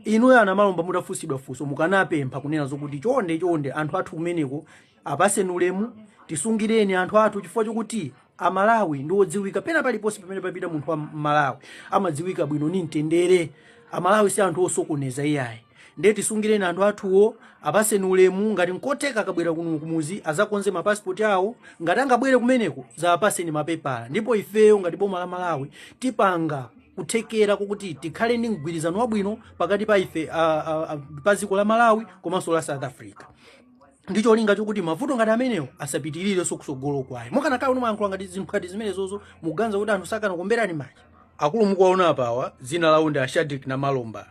Inuyo ana Malomba mutafusidwa funso mukanapempha kunena zokuti chonde anthu athu kumeneko apaseni ulemu, tisungireni anthu athu chifukwa chokuti Amalawi ndi odziwika pena paliponse pamene papita munthu wa Malawi amadziwika bwino ni mtendere. Amalawi si anthu osokoneza iyayi. Ndiye tisungireni anthu athuwo, apaseni ulemu, ngati nkoteka akabwera kuno kumuzi azakonze mapasipoti awo, ngati angabwere kumeneko za apaseni mapepala. Ndipo ifeyo ngati boma la Malawi tipanga kuthekera kuti tikhale ndi mgwirizano wabwino pakati pa ife pa dziko la Malawi komanso la South Africa. Ndicho linga chokuti mavuto ngati amenewo asapitirire kusogolo kwayo. Mukanakhala uno mayankhula ngati zinthu ngati zimenezozo muganza kuti anthu sakana kumberani manja. Akulu mukuwaona apawa dzina lawo ndi Shadrack na Malomba.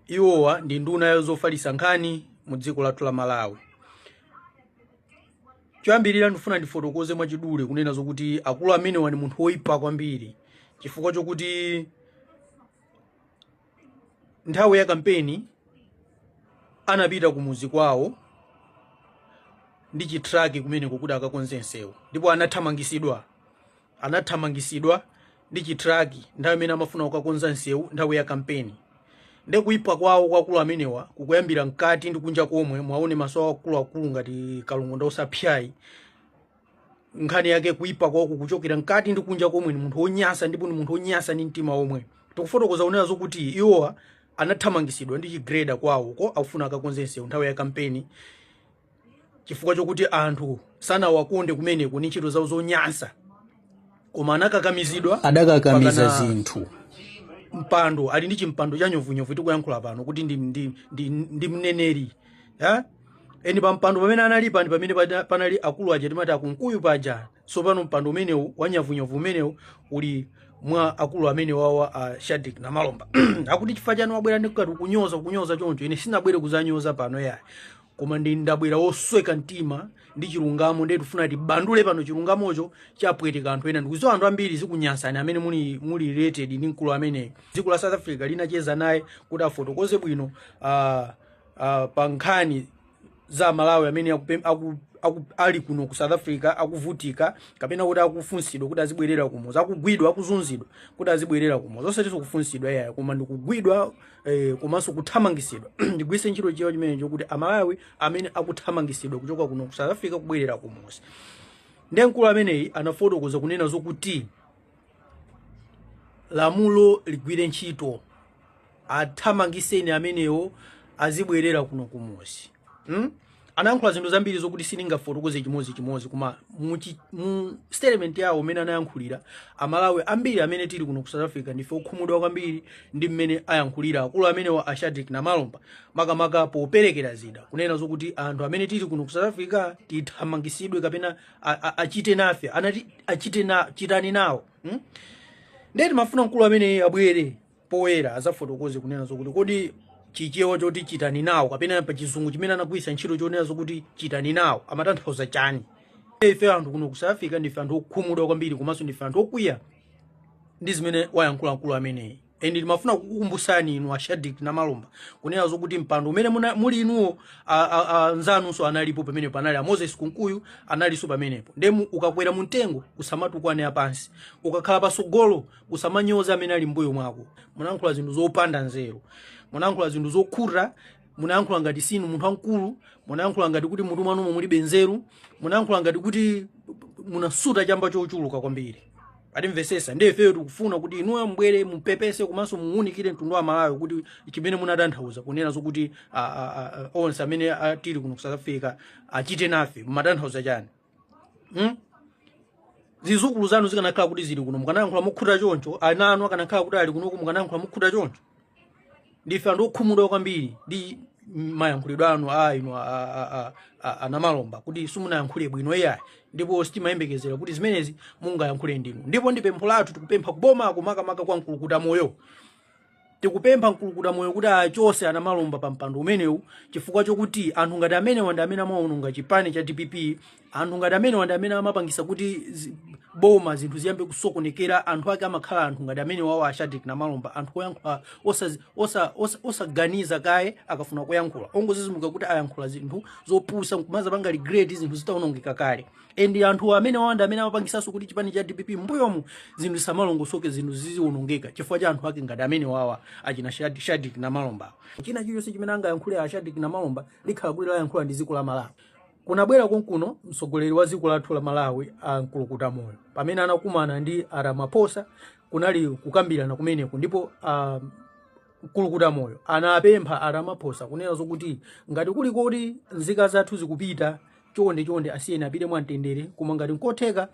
Iwowa ndi nduna ya zofalitsa nkhani mu dziko lathu la Malawi. Choyambirira ndifuna ndifotokoze mwachidule kunena zokuti akulu amenewa ndi munthu woyipa kwambiri, chifukwa chokuti nthawi ya kampeni anapita kumuzi kwawo ndi chitraki kumeneko kuti akakonze nsewu, ndipo anathamangisidwa ndi chitraki nthawi imene amafuna kukakonza nsewu nthawi ya kampeni. Nde kuipa kwawo kwa akulu amenewa kukuyambira mkati ndi kunja komwe, mwaone maso akulu ngati kalungonda osapyayi. Nkhani yake kuipa kwawo kuchokera mkati ndi kunja komwe, ni munthu wonyasa, ndipo ni munthu wonyasa ni mtima omwe. Tikufotokoza kunena zokuti iwowa anathamangisidwa ndi chigreda kwawo ko akufuna akakonze nsewu nthawi ya kampeni, chifukwa chokuti anthu sanawakonde kumeneko ni ntchito zawo zonyasa. Koma anakakamizidwa, adakakamiza zinthu. Mpando ali ndi chimpando cha nyovunyovu tikuyankhula pano kuti ndi mneneri. Eni pa mpando pamene analipa ndi pamene panali akulu aja timati akunkuyu paja. So pano mpando umenewu wa nyovunyovu umenewu uli mwa akulu amene wawa Shadrack na Malomba. Akuti chifukwa chanu wabwera ndi kukati kunyoza choncho, ine sinabwere kuzanyoza pano yayi. Koma ndabwera osweka mtima ndi chilungamo, ndiye tufuna tibandule pano chilungamocho chapweteka anthu ena. Ndikuziwa anthu ambiri zikunyasani amene muli related ndi mkulu amene dziko la South Africa linacheza naye kuti afotokoze bwino pa nkhani za Malawi amene ali kuno ku South Africa akuvutika kapena kuti akufunsidwa kuti azibwerera kumozi, akugwidwa, akuzunzidwa kuti azibwerera kumozi. Osati kufunsidwa yaya, koma ndikugwidwa komanso kuthamangisidwa. Ndigwise ntchito chiwo chimene chokuti Amalawi amene akuthamangisidwa kuchoka kuno ku South Africa kubwerera kumozi. Ndiye mkulu ameneyi anafotokoza kunena zokuti lamulo ligwire ntchito, athamangiseni amenewo azibwerera kuno kumozi. Anayankhula zinthu zambiri zokuti siningafotokoze chimodzi koma mu statement yawo amene anayankhulira Amalawi ambiri amene tili kuno ku South Africa ndife okhumudwa kwambiri ndi mmene ayankhulira akulu amene wa Shadrack na Malomba, makamaka poperekera zida kunena zokuti anthu amene tili kuno ku South Africa tithamangisidwe kapena achite nafe, anati chitani nawo. Ndiye timafuna mkulu amene abwere poyera azafotokoze kunena zokuti kodi chichewa choti chitani nawo kapena pa chizungu chimene anagwisa ntchito chonena zokuti chitani nawo amatanthauza chani. Ife anthu kuno ku South Africa ndife anthu okhumudwa kwambiri komanso ndife anthu okwiya ndi zimene wayankhula mkulu ameneyi. Endi ndimafuna kukumbusani inu Shadrack na Malomba kunena zokuti mpando umene muli inuwo nzanunso analipo pamene panali Moses Kunkuyu analiso pamenepo. Ndemu ukakwera mu mtengo usamatukwane apansi, ukakhala pasogolo usamanyoza amene ali mbuyo mwako. Munayankhula zinthu zopanda nzeru, munayankhula zinthu zokhura, munayankhula ngati sinu munthu wankulu, munayankhula ngati kuti munthu mwanumo mulibe nzeru, munayankhula ngati kuti munasuta chamba chochuluka kwambiri. Atimvesesa ndiye ifeyo tikufuna kuti inuyo mbwere mupepese komanso muwunikire mtundu wa Malawi kuti chimene munatanthauza kunena zokuti onse amene atili kuno ku South Africa achite nafe mumatanthauza chani. Zizukulu zanu zikanakhala kuti zili kuno mukanayankhula mukhuta choncho, ana anu akanakhala kuti ali kuno mukanayankhula mukhuta choncho. Ndife anthu okhumudwa kwambiri ndi mayankhulidwe anu inu ana Malomba kuti simunayankhule bwino yayi, ndipo sitimayembekezera kuti zimenezi mungayankhule ndinu. Ndipo ndi pempho lathu tikupempha kuboma makamaka kwa mkulukuta moyo, tikupempha mkulukuta moyo kuti achose ana Malomba pa mpando umenewu, chifukwa chokuti anthu ngati amene wanda amene amaononga chipani cha DPP, anthu ngati amene wanda amene amapangisa kuti boma zinthu ziyambe kusokonekera, anthu ake amakhala anthu ngati amene wawa Shadrack na Malomba, anthu oyankhula osaganiza kaye akafuna kuyankhula ongozizimuka kuti ayankhula zinthu zopusa kumaza pangali grade zinthu zitaonongeka kale. Endi anthu amene wanda amene amapangisaso kuti chipani cha DPP mbuyomu zinthu samalongosoke zinthu zizionongeka chifukwa cha anthu ake ngati amene wawa achina Shadrack na Malomba. China chilichonse chimene angayankhule a Shadrack na Malomba likhala kuti layankhula ndi dziko la Malawi. Kunabwera konkuno mtsogoleri wa dziko lathu la Malawi Nkulukuta Moyo pamene anakumana ndi Ramaphosa kunali kukambirana kumeneko ndipo Nkulukuta Moyo anapempha Ramaphosa kunena zokuti ngati kuli kuti nzika zathu zikupita chonde asiyeni apite mwamtendere koma ngati nkotheka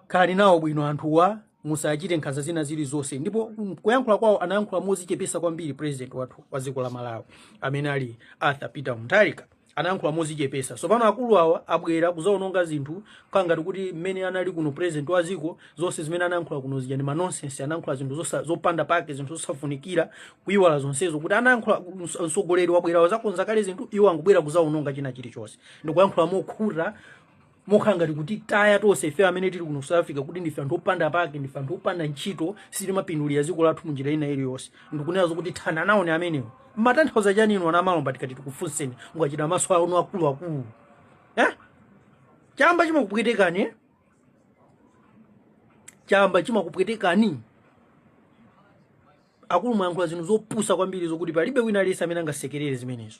khalani nawo bwino anthuwa musachite nkhanza zina zilizonse. Ndipo kuyankhula kwawo anayankhula mozichepesa kwambiri president wathu wa dziko la Malawi amene ali Arthur Peter Mutharika anayankhula mozichepesa. So pano akulu awa abwera kuzaononga zinthu kangati kuti mmene anali kuno president wa dziko zonse zimene anayankhula kuno zija ndi nonsense, anayankhula zinthu zopanda pake, zinthu zosafunikira kuiwala zonsezo kuti anayankhula mtsogoleri wabwera zakonza kale zinthu iwo angubwera kuzaononga china chilichonse. Ndikuyankhula mokhura mokhangati kuti taya tonse ife amene tili kuno South Africa kuti ndife anthu opanda pake, ndife anthu opanda ntchito, sili mapindulira dziko lathu munjira ina iliyonse. Ndikunenazo kuti thana nawo ni amenewo matanthauza chani inu ana Malomba tikati tikufunseni ngachita maso anu akulu chamba chimakupwetekani chamba chimakupwetekani akulu mwayankhula zinthu zopusa kwambiri zokuti palibe wina aliyense amene angasekerere zimenezo.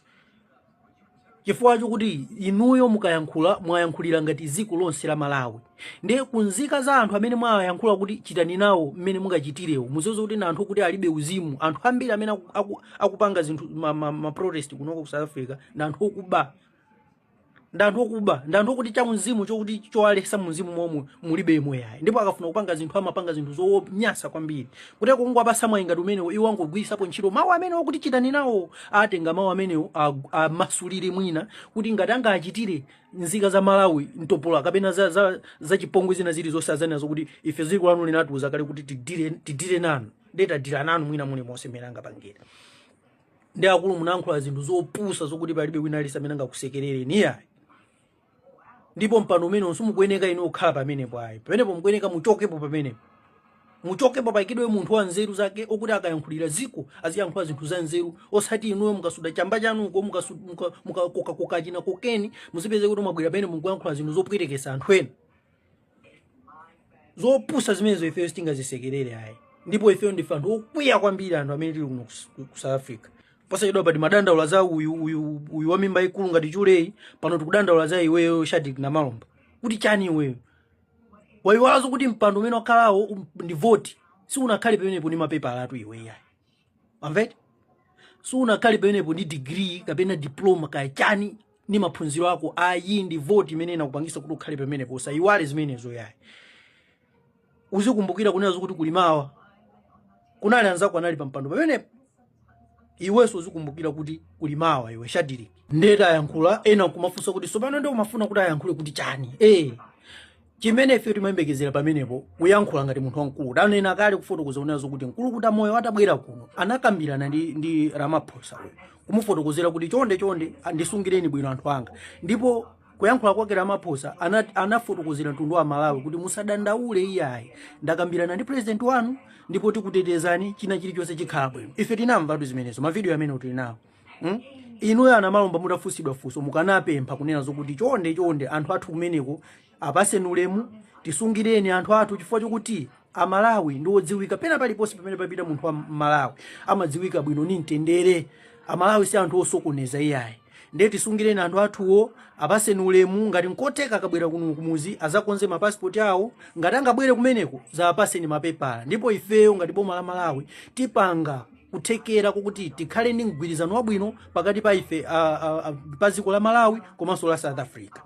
Chifukwa chokuti inuyo mukayankhula mwayankhulira ngati dziko lonse la Malawi ndiye kunzika za anthu amene mwayankhula kuti chitani nawo mmene mungachitirewo muzizo kuti na anthu kuti alibe uzimu. Anthu ambiri amene akupanga zinthu ma protest kunoko ku South Africa na anthu okuba ndanthu kuti cha mzimu chokuti choalesa mzimu momwe mulibe imwe yayi. Ndipo akafuna kupanga zinthu amapanga zinthu zonyasa kwambiri kuti kungwapasa mwayi ngati umenewo iwo angogwisapo ntchito mawu amene okuti chitani nawo atenga mawu amenewo amasulire mwina kuti ngati angachitire nzika za Malawi ntopola kapena za chipongwe zina zili zosazanazo kuti ife dziko lanu linatuza kale kuti tidire nanu ndeta dira nanu mwina muli monse mmene angapangira. Ndi akulu munayankhula zinthu zopusa zokuti palibe wina aliyense amene angakusekerere ni yayi. Ndipo mpano umene usumukuyeneka ino okhala pamenepo ayi. Pamenepo mukuyeneka muchokepo pamenepo. Muchokepo paikidwe munthu wa nzeru zake okuti akayankhulira dziko aziyankhula zinthu za nzeru osati inuyo mukasuda chamba chanu mukakoka china kokeni muzipeze kuti mwabwera pamene mukuyankhula zinthu zopwetekesa anthu ena. Zopusa zimenezo ifeyo sitingazisekerere ayi. Ndipo ifeyo ndife anthu okwiya kwambiri anthu amene tili kuno ku South Africa. Posachedwa pati madandaula za uyu wa mimba ikulu ngati Chulei pano tikudandaula za iweyo Shadrack na Malomba. Kuti chani iweyo? Waiwalazo kuti mpando umene wakhalawo ndi vote. Si unakhale pamenepo ndi mapepa alatu iweyo ayi. Amvete? Si unakhale pamenepo ndi degree kapena diploma kaya chani ni maphunziro ako ayi ndi vote imene inakupangisa kuti ukhale pamenepo usaiwale zimenezo yayi. Uzikumbukira kunenazo kuti kulimawa kunali anzako anali pampando pamenepo. Iweso uzikumbukira kuti kulimawa iwe Shadrack. Ndeta ayankhula ena kumafunsa kuti sopano ndio umafuna kuti ayankhule kuti chani. Chimene ife timayembekezera pamenepo uyankhula ngati munthu wamkulu. Danena kale kufotokoza unazo kuti Nkulukuta Moyo atabwera kuno anakambirana ndi Ramaphosa kumufotokozera kuti chonde andisungireni bwino anthu anga. Ndipo kuyankhula kwake Ramaphosa anafotokozera mtundu wa Malawi kuti musadandaule iyayi. Ndakambirana ndi president wanu ndipo tikutetezani china chilichonse chikhala bwino. Ife tinamva tu zimenezo mavideo amene tuli nawo. Inuyo ana Malomba mutafusidwa funso mukanapempha kunena zokuti chonde anthu athu kumeneko apaseni ulemu tisungireni anthu athu chifukwa chokuti Amalawi ndi odziwika pena paliponse pamene papita munthu wa Malawi amadziwika bwino ni mtendere. Amalawi si anthu osokoneza iyayi. Ndiye tisungireni anthu athuwo apaseni ulemu ngati nkoteka akabwera kuno kumuzi azakonze mapassport awo ngati angabwere kumeneko za apaseni mapepala. Ndipo ifeyo ngati boma la Malawi tipanga kuthekera kuti tikhale ndi mgwirizano wabwino pakati pa ife pa dziko la Malawi komanso la South Africa.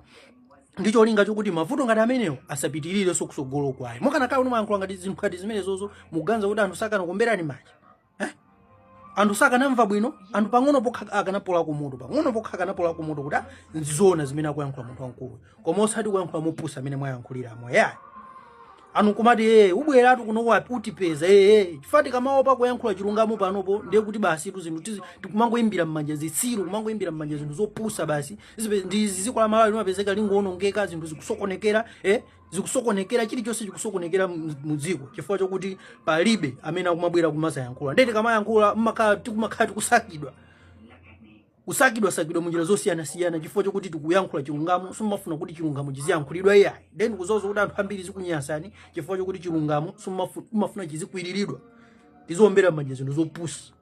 Ndicho linga chokuti mavuto ngati amenewo asapitirire sokusogolo kwayo. Mukanakhala umayankhula ngati zinthu ngati zimenezozo muganza kuti anthu sakana kumberani manja. Anthu sakanamva bwino, anthu pang'ono pokha akanapola kumutu, pang'ono pokha akanapola kumutu kuti nzizona zimene akuyankhula munthu wamkulu. Koma osati kuyankhula mopusa amene mwayankhuliramo yayi. Anu kumati ubweratu kuno wapi utipeza chifati kamaopa kuyankhula chilungamo panopo ndiye kuti basi tu zinthu tikumangoyimbira mmanja zitsiru kumangoyimbira mmanja zinthu zopusa basi ndi dziko la Malawi limapezeka lingoonongeka zinthu zikusokonekera zikusokonekera chilichonse chikusokonekera mu dziko chifukwa chokuti palibe amene akumabwera kumasayankhula. Ndete kamayankhula mmakhala kusakidwa munjira zosiyana chifukwa chokuti tikuyankhula chilungamo sumafuna kuti chilungamo chiziyankhulidwa iyayi. Then kuzozo kuti anthu ambiri zikunyansani chifukwa chokuti chilungamo sumafuna chizikwiriridwa. tizombera manja zino zopusa.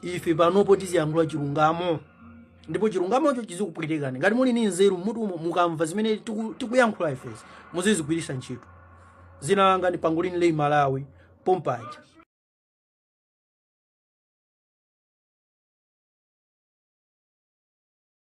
Ife panopo tiziyankhula chilungamo ndipo chilungamocho chizikupwitikani. Ngati muli ni nzeru mutu mukamva zimene tikuyankhula ifezi muzizigwiritsa ntchito. Zina langa ndi Pangolin Lay Malawi Pompaja.